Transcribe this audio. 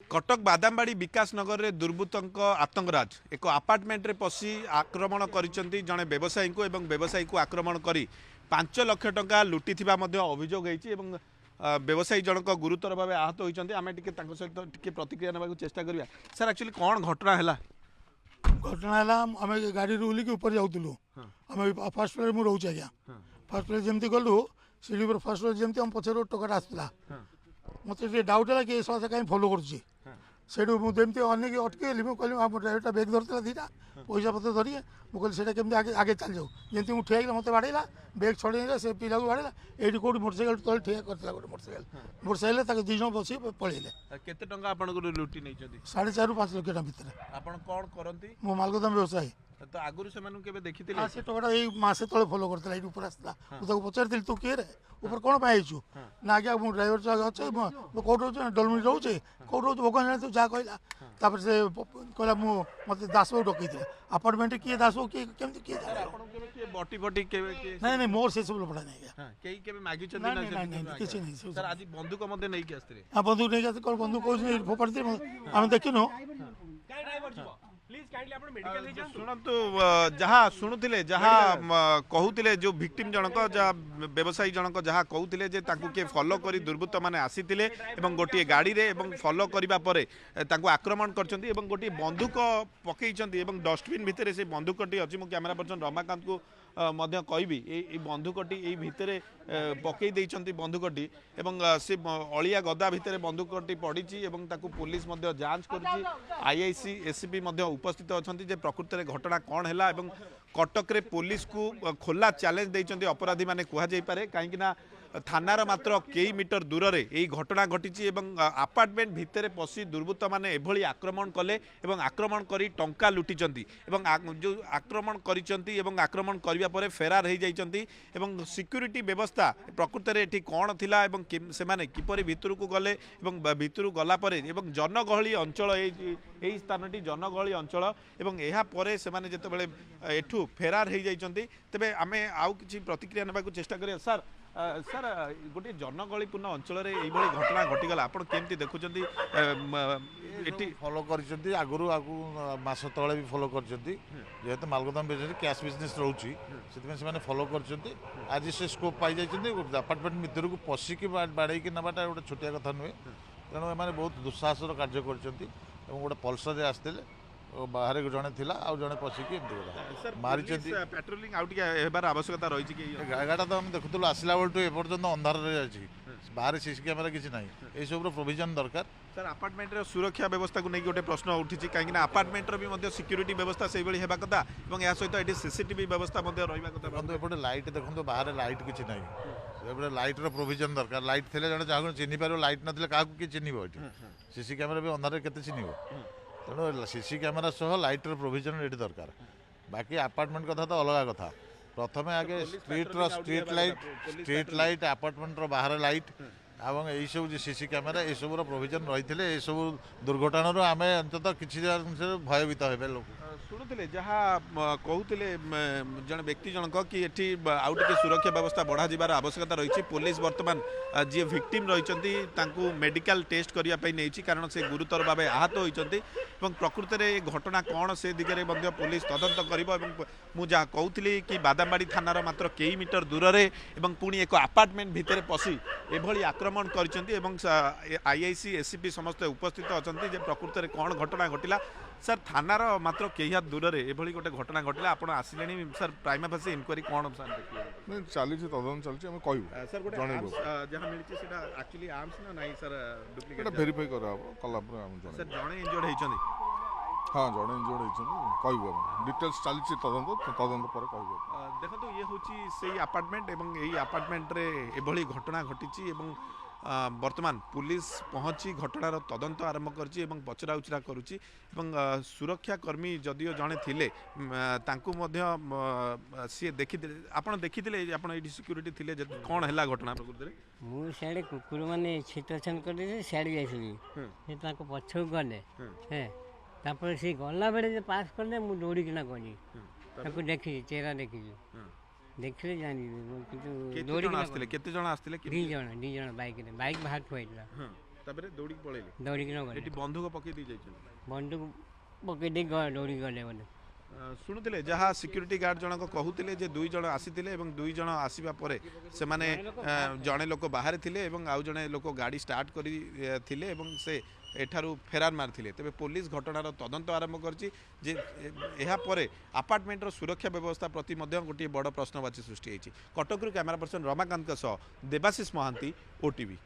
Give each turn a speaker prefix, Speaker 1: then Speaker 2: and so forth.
Speaker 1: कटक बादामबाड़ी विकास नगर में दुर्बृत्तों आतंकराज एक आपार्टमेंट रे पशि आक्रमण करिसेंती जड़े व्यवसायी को एवं व्यवसायी को आक्रमण करी 5 लाख टंका लुटी अभियोग होती व्यवसायी जनक गुरुतर भाव आहत होती आम सहित प्रतिक्रिया ना चेष्टा करिया सर एक्चुअली कौन घटना है
Speaker 2: घटना है आम गाड़ी ओलिक ऊपर जाऊँ आम फास्ट फ्लोर में रोचे आज्ञा फास्ट फ्लोर जमी गलु सीढ़ी पर फास्ट फ्लोर जमी आम पचार टका आसला मत डाउट है कि समस्या कहीं फॉलो करुच्छे सेठू मुझे अनेक अटकेली मुझे कहली ड्राइवर बैग धरता दीटा पैसा पत्र धरिए मुझे केमी आगे आगे चल जाऊ जमी मुझे ठिया मत बाड़ेला बैग छड़े से पिला बाड़ेला ये कौट मोटरसाइकेल तले ठिया करता गोटे मोटरसाइकेल दुई जन बस पलैले
Speaker 1: केते टंका आपन लुटी नहीं
Speaker 2: 4.5 ରୁ 5 लाख भितर
Speaker 1: आपन कौन करंती
Speaker 2: मो मालगोदाम व्यवसायी
Speaker 1: तो आगुरी से मानु केबे देखिथिले
Speaker 2: से टोकटा ये मासे तले फॉलो करता ये ऊपर आसला मुझे पचारि तू किए रे ऊपर कौन पाइछु ना आज्ञा मु ड्राइवर अच्छे कौट रोचे डलमिट रोचे कौट रोच भगवान तू जहाँ कहला तापर से कहला मत दासबाबू डकई अपार्टमेंट किए दासबाबू किए केमती किए
Speaker 1: बटी बटी केबे
Speaker 2: नहीं नहीं मोर से सब लोपड़ा नहीं
Speaker 1: केई केबे मागी
Speaker 2: नहीं नहीं नहीं किसी नहीं
Speaker 1: सर आज बंदूक मते नहीं के आस्ते
Speaker 2: हाँ बंदूक नहीं क्या कौन बंदूक कौन फोपाड़ी आम देखिनु
Speaker 1: शुणु जहाँ शुणुले जहाँ कहते जो भिक्टिम जनक जहाँ व्यवसायी जनक जहाँ कहते किए फॉलो करी दुर्बृत्त मैंने आसी गोटे गाड़ी रे फॉलो करने आक्रमण कर गोटे बंदूक पकई डस्टबिन भितर से बंदूकटी अच्छी मुझे कैमेरा पर्सन रमाकांत को कहि बंदूकटी ये भितर पकई देइछंती बंदूकटी से अलिया गदा भितर बंदूकटी पड़ी पुलिस जांच कर आईआईसी एसपी उपस्थित अच्छा प्रकृत में घटना कौन है कटक रे पुलिस को खोला चैलेंज देइछंती अपराधी माने कह जाई पारे कहीं थानार मात्र कई मीटर दूर रे यही घटना घटी अपार्टमेंट भितर पशि दुर्बृत्त माने एभली आक्रमण कले आक्रमण करी टंका लुटिचंती जो आक्रमण करिसंती आक्रमण करिया परे फेरार हो जाइचंती सिक्यूरिटी व्यवस्था प्रकृत में एठी कौन थिला से माने किपरि भितर को गले भितर गला परे जनगहली अंचल यही स्थानटी जनगहली अंचल एहा परे से माने जेतेबेले एठू फेरार हो जाइचंती तेबे आमे आउ किछि प्रतिक्रिया नेबाकू चेष्टा करिया सर सर गोटे जनगहलीपूर्ण अंचल घटना घटीगला आप केमती देखुं
Speaker 3: फॉलो कर आगु आगु मास तले भी फॉलो कर जेहेतु मालगोदाम बिजनेस कैश बिजनेस रोचे से फॉलो कर आज से स्कोप पाई जाइए अपार्टमेंट भितर को पशिकी बाड़े नवाटा गोटे छोटिया कथा नुहे तेणु एम बहुत दुस्साहसर कार्य कर गोटे पल्सर आसते बाहर जड़े थिला आ जड़े पशिकी मारी
Speaker 1: पेट्रोलिंग आवश्यकता रही
Speaker 3: गाड़ा तो हम देखुलू आसला बेलू एपर्तंत अंधार रही बाहर सीसी कैमेरा किसी ना ये सब प्रोविजन दरकार
Speaker 1: सर अपार्टमेंट सुरक्षा व्यवस्था को लेकिन गोटे प्रश्न उठी कहीं अपार्टमेंट भी सिक्यूरीटी व्यवस्था से होगा कथा या सहित ये सीसीटीवी व्यवस्था रहा कथा
Speaker 3: एपटे लाइट देखो बाहर लाइट किसी ना एपटे लाइट प्रोविजन दरकार लाइट थे जड़े जहाँ चिन्ह पार लाइट ना क्या चिन्ह ये सीसी कैमेरा भी अंधार के चिन्ह तेणु सीसी कैमेरा सह लाइटर प्रोविजन ये दरकार बाकी अपार्टमेंट कथा तो अलग कथा प्रथम आगे स्ट्रीट लाइट अपार्टमेंट बाहर लाइट एवं यही सब सीसी कैमेरा ये सब प्रोविजन रही है ये सब दुर्घटना आम अंततः किसी भयभीत हे लोग
Speaker 1: शुणुले जहाँ कहते जन व्यक्ति जनक कि एटी आउ टे सुरक्षा व्यवस्था बढ़ा जाबार आवश्यकता रही पुलिस बर्तमान जी विक्टिम रही मेडिकल टेस्ट करने नहीं कारण से गुरुतर भाव आहत होती प्रकृत में घटना कौन से दिगरे पुलिस तदंत कर कहती कि बादामबाड़ी थानार मात्र कई मीटर दूर में पुणी एक अपार्टमेंट भितर पशि एभली आक्रमण कर आईआईसी एसपी समस्त उपस्थित अच्छा प्रकृत में कौन घटना घटला सर थानार मात्र कई हाथ दूर में एभली गोटे घटना घटला आप आसिले सर प्राइमा फेसी इनक्वारी कौन सर देखिए
Speaker 4: चली तदन चलती कहूँ
Speaker 1: सर गोटे जहाँ मिली एक्चुअली आर्म्स ना नहीं सर डुप्लिकेट
Speaker 4: भेरीफाई कला
Speaker 1: सर जड़े इंजर्ड होती
Speaker 4: हाँ जड़े इंजर्ड कहूँ डिटेल्स चली तदंत पर कहूँ
Speaker 1: देखो ये हूँ से अपार्टमेंट एवं यही अपार्टमेंट रे एभली घटना घटी वर्तमान पुलिस पहुँची घटनार तदंत आरंभ करछि पचरा उचरा करुछि सुरक्षा कर्मी जदियो जड़े थिले सी देखी आपन देखिथिले आपन एठी सिक्यूरिटी थिले कौन हैला घटना प्रकृति
Speaker 5: मु सियाड़े कुकुर मैंने छिटछन कर सियाड़े जाइली से पछक गले तापर से गला बेले पास करले मु दौड़िकिना गली देखी चेहरा देखी देखले जानी
Speaker 1: कितने जण आस्तिले दी जण
Speaker 5: बाइक बाइक बाहर थुआइला
Speaker 1: ତାପରେ ଦୌଡ଼ିକି ପଳେଇଲେ
Speaker 5: ଦୌଡ଼ିକିନା ଗଲେ
Speaker 1: ଏଠି ବନ୍ଧୁକ ପକେଇ ଦେଇ ଯାଇଛନ୍ତି
Speaker 5: ବନ୍ଧୁକୁ ପକେଇ ଦେଇ ଦୌଡ଼ିକି ଗଲେ ବୋଧେ
Speaker 1: ଶୁଣୁଥିଲେ ଯାହା ସିକ୍ୟୁରିଟି ଗାର୍ଡ ଜଣକ କହୁଥିଲେ ଯେ 2 ଜଣ ଆସିଥିଲେ ଏବଂ 2 ଜଣ ଆସିବା ପରେ ସେମାନେ ଜଣେ ଲୋକ ବାହାରେ ଥିଲେ ଏବଂ ଆଉ ଜଣେ ଲୋକ ଗାଡ଼ି ଷ୍ଟାର୍ଟ କରି ଥିଲେ ଏବଂ ସେ ଏଠାରୁ ଫେରାର ମାରିଥିଲେ ତେବେ ପୋଲିସ ଘଟଣାର ତଦନ୍ତ ଆରମ୍ଭ କରିଛି ଯେ ଏହା ପରେ ଆପାର୍ଟମେଣ୍ଟର ସୁରକ୍ଷା ବ୍ୟବସ୍ଥା ପ୍ରତି ମଧ୍ୟ ଗୋଟିଏ ବଡ଼ ପ୍ରଶ୍ନବାଚୀ ସୃଷ୍ଟି ହୋଇଛି କଟକରୁ କ୍ୟାମେରା ପର୍ସନ ରମାକାନ୍ତଙ୍କ ସହ ଦେବାଶିଷ ମହାନ୍ତି OTV।